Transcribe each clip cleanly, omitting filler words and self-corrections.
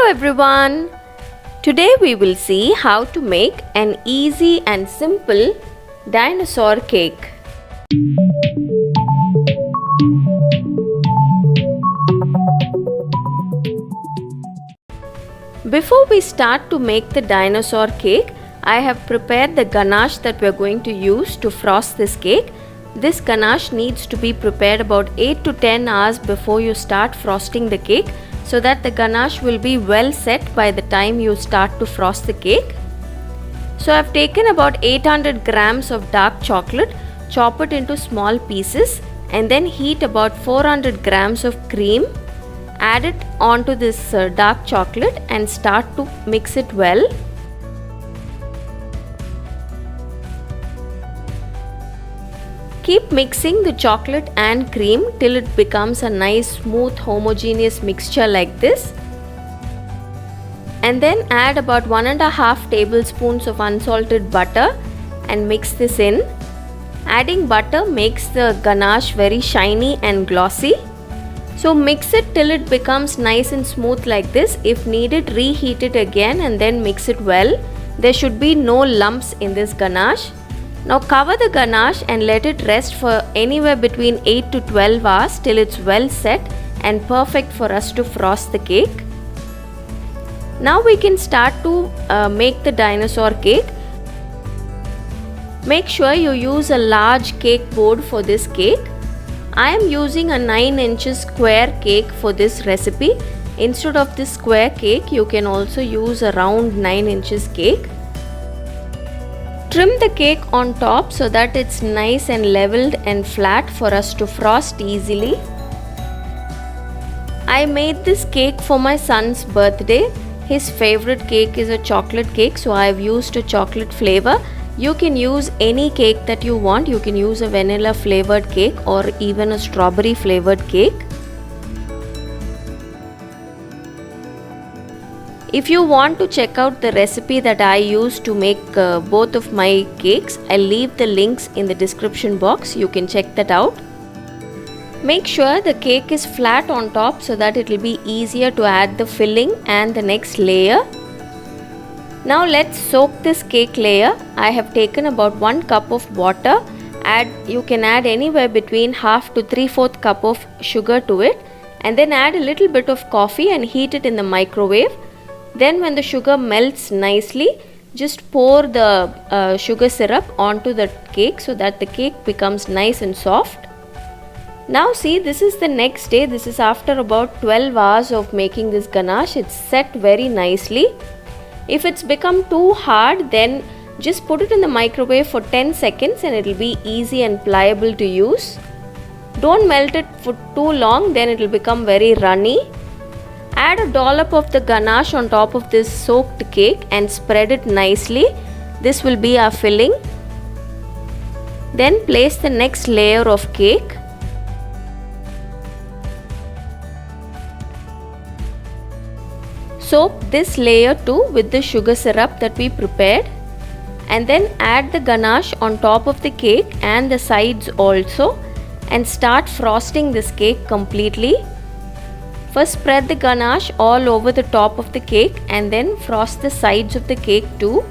everyone! Today we will see how to make an easy and simple dinosaur cake. Before we start to make the dinosaur cake, I have prepared the ganache that we are going to use to frost this cake. This ganache needs to be prepared about 8 to 10 hours before you start frosting the cake, so that the ganache will be well set by the time you start to frost the cake. So I have taken about 800 grams of dark chocolate, chop it into small pieces and then heat about 400 grams of cream. Add it onto this dark chocolate and start to mix it well. Keep mixing the chocolate and cream till it becomes a nice smooth homogeneous mixture like this. And then add about 1.5 tablespoons of unsalted butter and mix this in. Adding butter makes the ganache very shiny and glossy. So mix it till it becomes nice and smooth like this. If needed, reheat it again and then mix it well. There should be no lumps in this ganache. Now cover the ganache and let it rest for anywhere between 8 to 12 hours till it's well set and perfect for us to frost the cake. Now we can start to make the dinosaur cake. Make sure you use a large cake board for this cake. I am using a 9 inches square cake for this recipe. Instead of this square cake, you can also use a round 9 inches cake. Trim the cake on top so that it's nice and leveled and flat for us to frost easily. I made this cake for my son's birthday. His favorite cake is a chocolate cake, so I have used a chocolate flavor. You can use any cake that you want. You can use a vanilla flavored cake or even a strawberry flavored cake. If you want to check out the recipe that I use to make both of my cakes, I'll leave the links in the description box. You can check that out. Make sure the cake is flat on top so that it will be easier to add the filling and the next layer. Now let's soak this cake layer. I have taken about 1 cup of water. You can add anywhere between half to 3/4 cup of sugar to it, and then add a little bit of coffee and heat it in the microwave. Then when the sugar melts nicely, just pour the sugar syrup onto the cake so that the cake becomes nice and soft. Now see, this is the next day. This is after about 12 hours of making this ganache. It's set very nicely. If it's become too hard, then just put it in the microwave for 10 seconds and it will be easy and pliable to use. Don't melt it for too long, then it will become very runny. Add a dollop of the ganache on top of this soaked cake and spread it nicely. This will be our filling. Then place the next layer of cake. Soak this layer too with the sugar syrup that we prepared. And then add the ganache on top of the cake and the sides also. And start frosting this cake completely. First spread the ganache all over the top of the cake and then frost the sides of the cake too.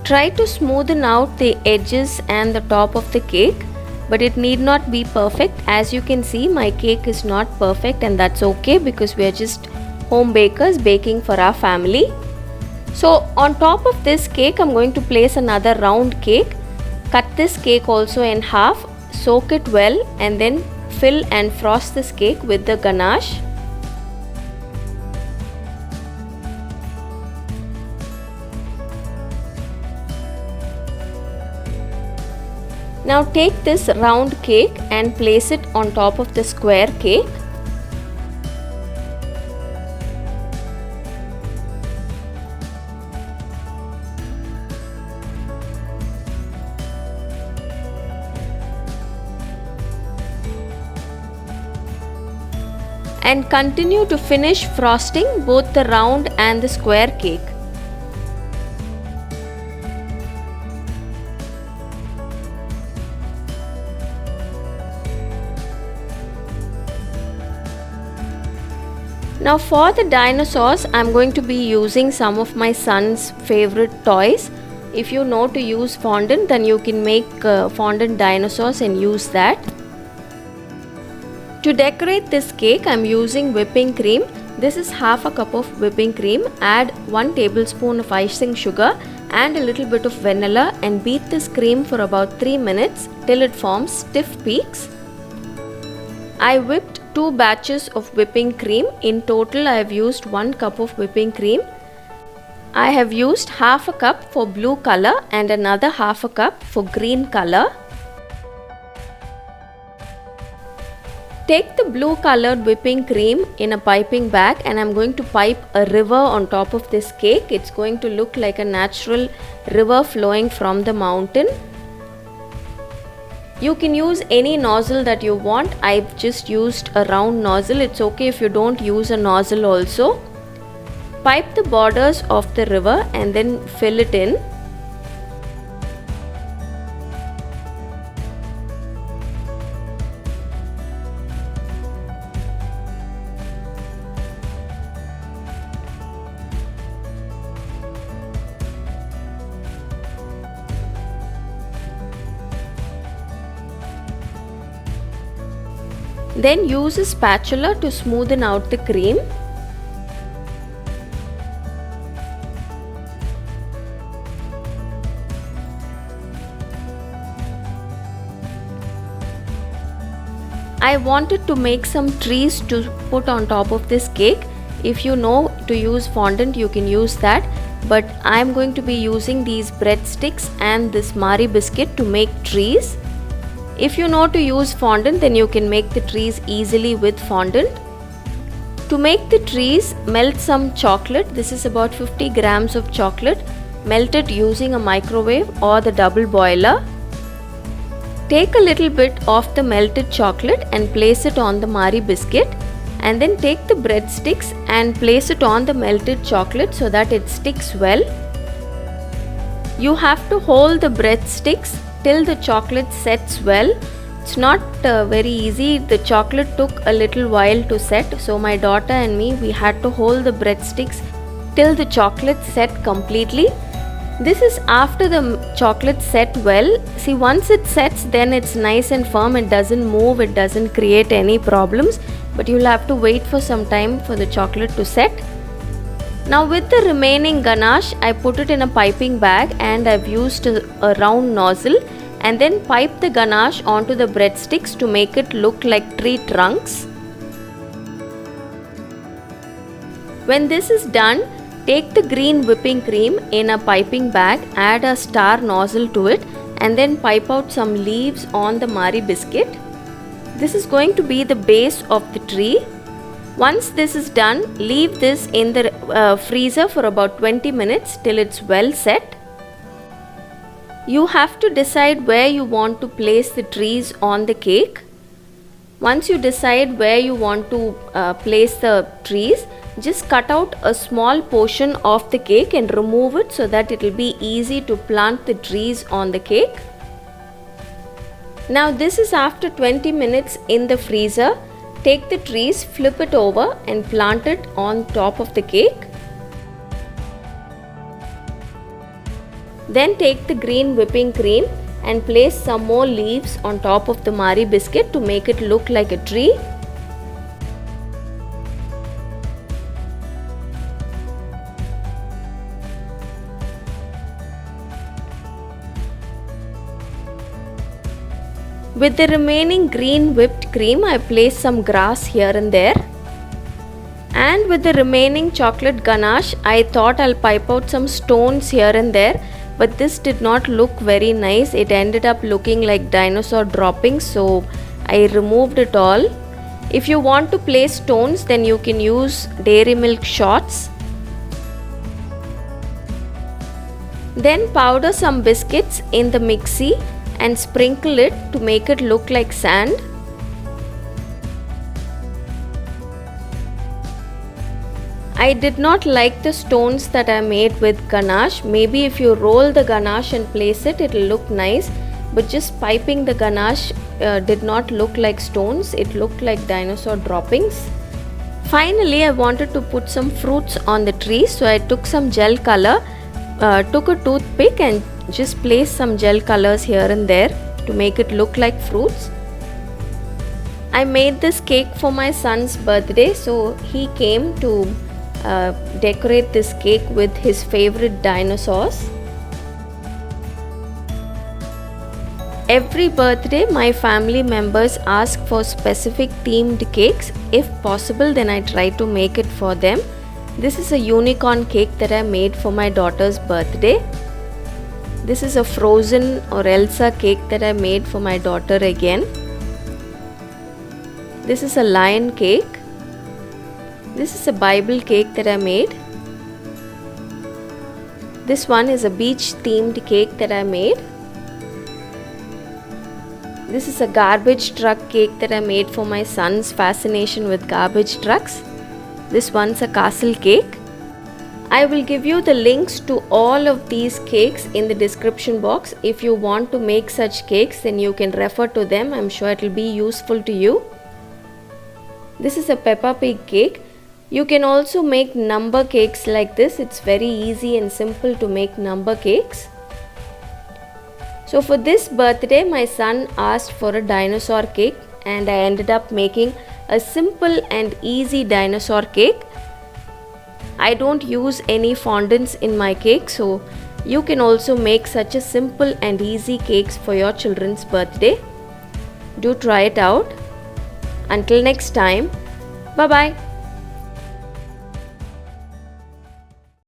Try to smoothen out the edges and the top of the cake, but it need not be perfect. As you can see, my cake is not perfect, and that's okay because we are just home bakers baking for our family. So on top of this cake, I'm going to place another round cake. Cut this cake also in half, soak it well, and then fill and frost this cake with the ganache. Now take this round cake and place it on top of the square cake. And continue to finish frosting both the round and the square cake. Now for the dinosaurs, I'm going to be using some of my son's favorite toys. If you know to use fondant, then you can make fondant dinosaurs and use that. To decorate this cake, I'm using whipping cream. This is half a cup of whipping cream. Add 1 tablespoon of icing sugar and a little bit of vanilla and beat this cream for about 3 minutes till it forms stiff peaks. I whipped 2 batches of whipping cream. In total, I have used 1 cup of whipping cream. I have used half a cup for blue color and another half a cup for green color. Take the blue colored whipping cream in a piping bag and I'm going to pipe a river on top of this cake. It's going to look like a natural river flowing from the mountain. You can use any nozzle that you want. I've just used a round nozzle. It's okay if you don't use a nozzle also. Pipe the borders of the river and then fill it in. Then use a spatula to smoothen out the cream. I wanted to make some trees to put on top of this cake. If you know to use fondant, you can use that. But I am going to be using these breadsticks and this Marie biscuit to make trees. If you know to use fondant, then you can make the trees easily with fondant. To make the trees, melt some chocolate. This is about 50 grams of chocolate. Melt it using a microwave or the double boiler. Take a little bit of the melted chocolate and place it on the Marie biscuit. And then take the breadsticks and place it on the melted chocolate so that it sticks well. You have to hold the breadsticks till the chocolate sets well. It's not very easy. The chocolate took a little while to set, so my daughter and me, we had to hold the breadsticks till the chocolate set completely. This is after the chocolate set well. See, once it sets, then it's nice and firm. It doesn't move, it doesn't create any problems, but you'll have to wait for some time for the chocolate to set. Now with the remaining ganache, I put it in a piping bag and I've used a round nozzle and then pipe the ganache onto the breadsticks to make it look like tree trunks. When this is done, take the green whipping cream in a piping bag, add a star nozzle to it and then pipe out some leaves on the Marie biscuit. This is going to be the base of the tree. Once this is done, leave this in the freezer for about 20 minutes till it's well set. You have to decide where you want to place the trees on the cake. Once you decide where you want to place the trees, just cut out a small portion of the cake and remove it so that it will be easy to plant the trees on the cake. Now this is after 20 minutes in the freezer. Take the trees, flip it over and plant it on top of the cake. Then take the green whipping cream and place some more leaves on top of the Marie biscuit to make it look like a tree. With the remaining green whipped cream, I placed some grass here and there. And with the remaining chocolate ganache, I thought I'll pipe out some stones here and there. But this did not look very nice. It ended up looking like dinosaur droppings, so I removed it all. If you want to place stones, then you can use dairy milk shots. Then powder some biscuits in the mixie and sprinkle it to make it look like sand. I did not like the stones that I made with ganache. Maybe if you roll the ganache and place it, it will look nice. But just piping the ganache did not look like stones. It looked like dinosaur droppings. Finally, I wanted to put some fruits on the tree, so I took some gel color, took a toothpick and just placed some gel colors here and there to make it look like fruits. I made this cake for my son's birthday, so he came to decorate this cake with his favorite dinosaurs. Every birthday, my family members ask for specific themed cakes. If possible, then I try to make it for them. This is a unicorn cake that I made for my daughter's birthday. This is a Frozen or Elsa cake that I made for my daughter again. This is a lion cake. This is a Bible cake that I made. This one is a beach themed cake that I made. This is a garbage truck cake that I made for my son's fascination with garbage trucks. This one's a castle cake. I will give you the links to all of these cakes in the description box. If you want to make such cakes, then you can refer to them. I'm sure it will be useful to you. This is a Peppa Pig cake. You can also make number cakes like this. It's very easy and simple to make number cakes. So for this birthday, my son asked for a dinosaur cake and I ended up making a simple and easy dinosaur cake. I don't use any fondants in my cake, so you can also make such a simple and easy cakes for your children's birthday. Do try it out. Until next time, bye bye.